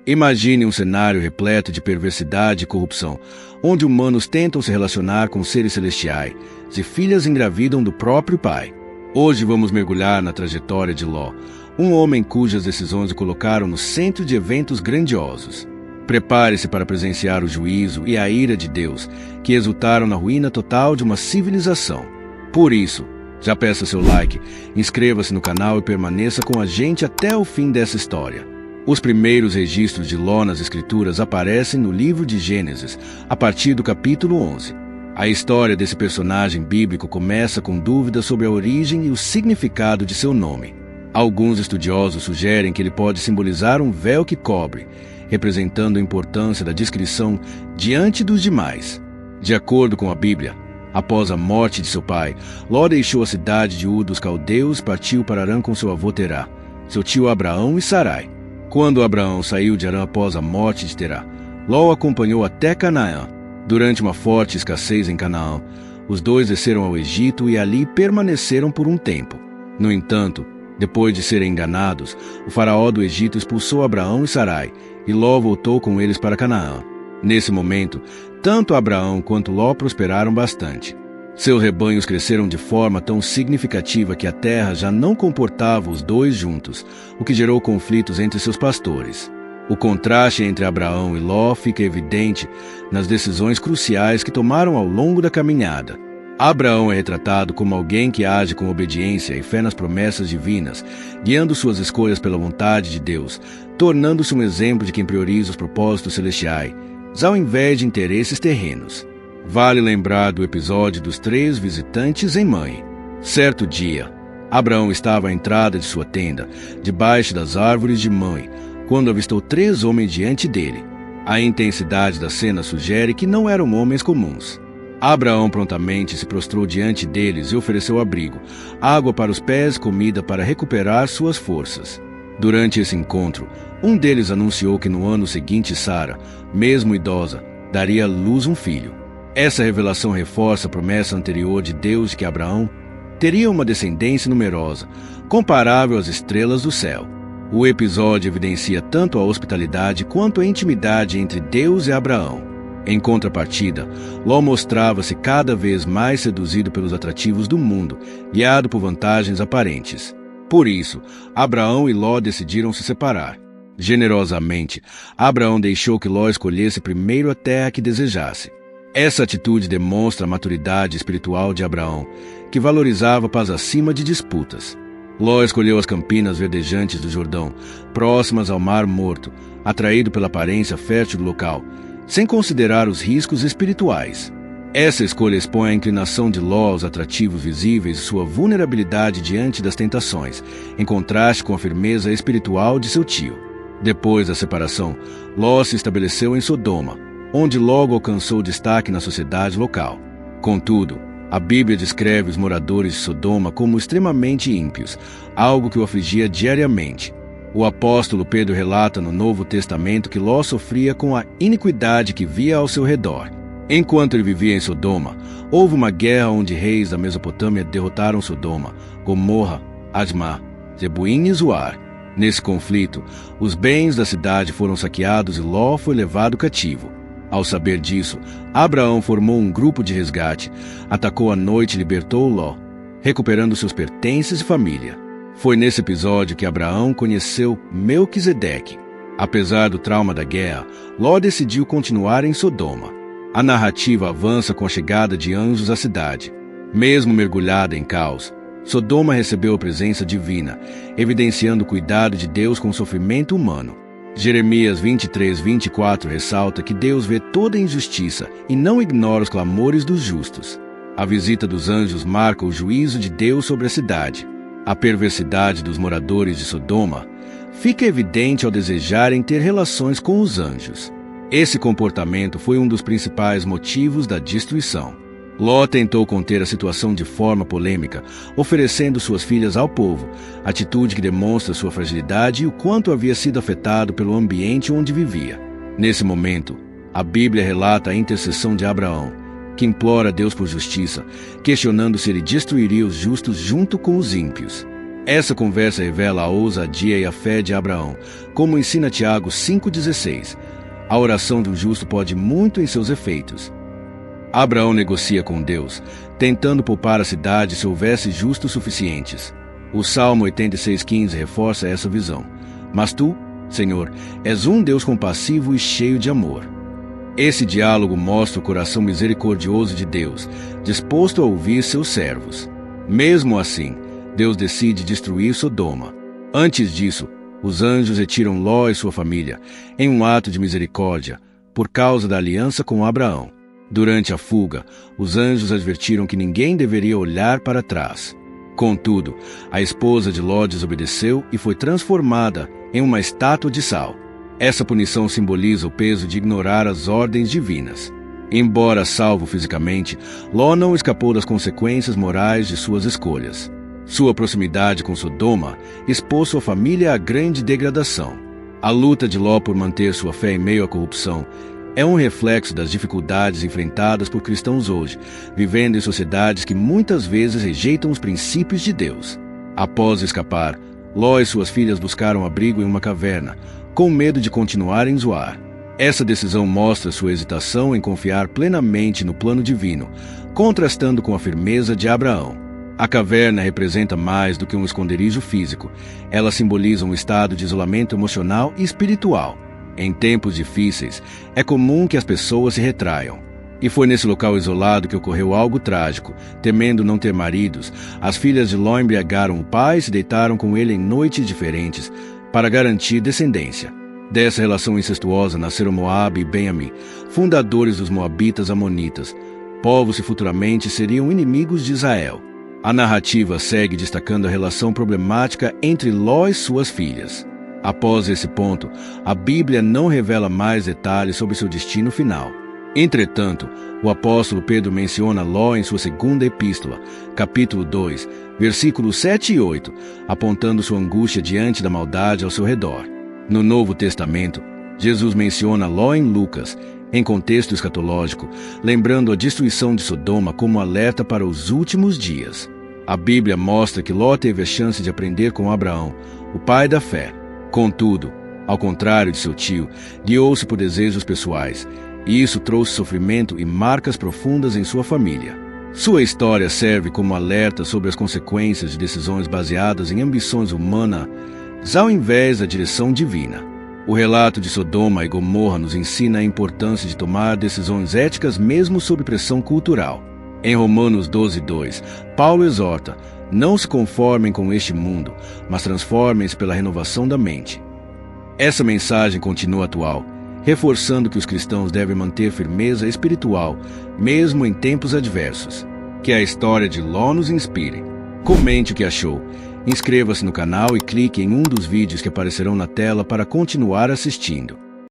Imagine um cenário repleto de perversidade e corrupção, onde humanos tentam se relacionar com seres celestiais e filhas engravidam do próprio pai. Hoje vamos mergulhar na trajetória de Ló, um homem cujas decisões o colocaram no centro de eventos grandiosos. Prepare-se para presenciar o juízo e a ira de Deus, que resultaram na ruína total de uma civilização. Por isso, já peça seu like, inscreva-se no canal e permaneça com a gente até o fim dessa história. Os primeiros registros de Ló nas Escrituras aparecem no livro de Gênesis, a partir do capítulo 11. A história desse personagem bíblico começa com dúvidas sobre a origem e o significado de seu nome. Alguns estudiosos sugerem que ele pode simbolizar um véu que cobre, representando a importância da discrição diante dos demais. De acordo com a Bíblia, após a morte de seu pai, Ló deixou a cidade de Ur dos Caldeus e partiu para Harã com seu avô Terá, seu tio Abraão e Sarai. Quando Abraão saiu de Harã após a morte de Terá, Ló o acompanhou até Canaã. Durante uma forte escassez em Canaã, os dois desceram ao Egito e ali permaneceram por um tempo. No entanto, depois de serem enganados, o faraó do Egito expulsou Abraão e Sarai, e Ló voltou com eles para Canaã. Nesse momento, tanto Abraão quanto Ló prosperaram bastante. Seus rebanhos cresceram de forma tão significativa que a terra já não comportava os dois juntos, o que gerou conflitos entre seus pastores. O contraste entre Abraão e Ló fica evidente nas decisões cruciais que tomaram ao longo da caminhada. Abraão é retratado como alguém que age com obediência e fé nas promessas divinas, guiando suas escolhas pela vontade de Deus, tornando-se um exemplo de quem prioriza os propósitos celestiais, ao invés de interesses terrenos. Vale lembrar do episódio dos 3 visitantes em Mãe. Certo dia, Abraão estava à entrada de sua tenda, debaixo das árvores de Mãe, quando avistou 3 homens diante dele. A intensidade da cena sugere que não eram homens comuns. Abraão prontamente se prostrou diante deles e ofereceu abrigo, água para os pés e comida para recuperar suas forças. Durante esse encontro, um deles anunciou que no ano seguinte Sara, mesmo idosa, daria à luz um filho. Essa revelação reforça a promessa anterior de Deus de que Abraão teria uma descendência numerosa, comparável às estrelas do céu. O episódio evidencia tanto a hospitalidade quanto a intimidade entre Deus e Abraão. Em contrapartida, Ló mostrava-se cada vez mais seduzido pelos atrativos do mundo, guiado por vantagens aparentes. Por isso, Abraão e Ló decidiram se separar. Generosamente, Abraão deixou que Ló escolhesse primeiro a terra que desejasse. Essa atitude demonstra a maturidade espiritual de Abraão, que valorizava a paz acima de disputas. Ló escolheu as campinas verdejantes do Jordão, próximas ao Mar Morto, atraído pela aparência fértil do local, sem considerar os riscos espirituais. Essa escolha expõe a inclinação de Ló aos atrativos visíveis e sua vulnerabilidade diante das tentações, em contraste com a firmeza espiritual de seu tio. Depois da separação, Ló se estabeleceu em Sodoma, onde logo alcançou destaque na sociedade local. Contudo, a Bíblia descreve os moradores de Sodoma como extremamente ímpios, algo que o afligia diariamente. O apóstolo Pedro relata no Novo Testamento que Ló sofria com a iniquidade que via ao seu redor. Enquanto ele vivia em Sodoma, houve uma guerra onde reis da Mesopotâmia derrotaram Sodoma, Gomorra, Admá, Zeboim e Zoar. Nesse conflito, os bens da cidade foram saqueados e Ló foi levado cativo. Ao saber disso, Abraão formou um grupo de resgate, atacou à noite e libertou Ló, recuperando seus pertences e família. Foi nesse episódio que Abraão conheceu Melquisedeque. Apesar do trauma da guerra, Ló decidiu continuar em Sodoma. A narrativa avança com a chegada de anjos à cidade. Mesmo mergulhada em caos, Sodoma recebeu a presença divina, evidenciando o cuidado de Deus com o sofrimento humano. Jeremias 23:24 ressalta que Deus vê toda a injustiça e não ignora os clamores dos justos. A visita dos anjos marca o juízo de Deus sobre a cidade. A perversidade dos moradores de Sodoma fica evidente ao desejarem ter relações com os anjos. Esse comportamento foi um dos principais motivos da destruição. Ló tentou conter a situação de forma polêmica, oferecendo suas filhas ao povo, atitude que demonstra sua fragilidade e o quanto havia sido afetado pelo ambiente onde vivia. Nesse momento, a Bíblia relata a intercessão de Abraão, que implora a Deus por justiça, questionando se ele destruiria os justos junto com os ímpios. Essa conversa revela a ousadia e a fé de Abraão, como ensina Tiago 5,16. A oração do justo pode muito em seus efeitos. Abraão negocia com Deus, tentando poupar a cidade se houvesse justos suficientes. O Salmo 86,15 reforça essa visão. Mas tu, Senhor, és um Deus compassivo e cheio de amor. Esse diálogo mostra o coração misericordioso de Deus, disposto a ouvir seus servos. Mesmo assim, Deus decide destruir Sodoma. Antes disso, os anjos retiram Ló e sua família, em um ato de misericórdia, por causa da aliança com Abraão. Durante a fuga, os anjos advertiram que ninguém deveria olhar para trás. Contudo, a esposa de Ló desobedeceu e foi transformada em uma estátua de sal. Essa punição simboliza o peso de ignorar as ordens divinas. Embora salvo fisicamente, Ló não escapou das consequências morais de suas escolhas. Sua proximidade com Sodoma expôs sua família à grande degradação. A luta de Ló por manter sua fé em meio à corrupção é um reflexo das dificuldades enfrentadas por cristãos hoje, vivendo em sociedades que muitas vezes rejeitam os princípios de Deus. Após escapar, Ló e suas filhas buscaram abrigo em uma caverna, com medo de continuar em Zoar. Essa decisão mostra sua hesitação em confiar plenamente no plano divino, contrastando com a firmeza de Abraão. A caverna representa mais do que um esconderijo físico. Ela simboliza um estado de isolamento emocional e espiritual. Em tempos difíceis, é comum que as pessoas se retraiam. E foi nesse local isolado que ocorreu algo trágico. Temendo não ter maridos, as filhas de Ló embriagaram o pai e se deitaram com ele em noites diferentes, para garantir descendência. Dessa relação incestuosa nasceram Moabe e Ben-Ammi, fundadores dos Moabitas Amonitas, povos que futuramente seriam inimigos de Israel. A narrativa segue destacando a relação problemática entre Ló e suas filhas. Após esse ponto, a Bíblia não revela mais detalhes sobre seu destino final. Entretanto, o apóstolo Pedro menciona Ló em sua segunda epístola, capítulo 2, versículos 7 e 8, apontando sua angústia diante da maldade ao seu redor. No Novo Testamento, Jesus menciona Ló em Lucas, em contexto escatológico, lembrando a destruição de Sodoma como alerta para os últimos dias. A Bíblia mostra que Ló teve a chance de aprender com Abraão, o pai da fé. Contudo, ao contrário de seu tio, guiou-se por desejos pessoais, e isso trouxe sofrimento e marcas profundas em sua família. Sua história serve como alerta sobre as consequências de decisões baseadas em ambições humanas, ao invés da direção divina. O relato de Sodoma e Gomorra nos ensina a importância de tomar decisões éticas mesmo sob pressão cultural. Em Romanos 12:2, Paulo exorta: não se conformem com este mundo, mas transformem-se pela renovação da mente. Essa mensagem continua atual, reforçando que os cristãos devem manter firmeza espiritual, mesmo em tempos adversos. Que a história de Ló nos inspire. Comente o que achou. Inscreva-se no canal e clique em um dos vídeos que aparecerão na tela para continuar assistindo.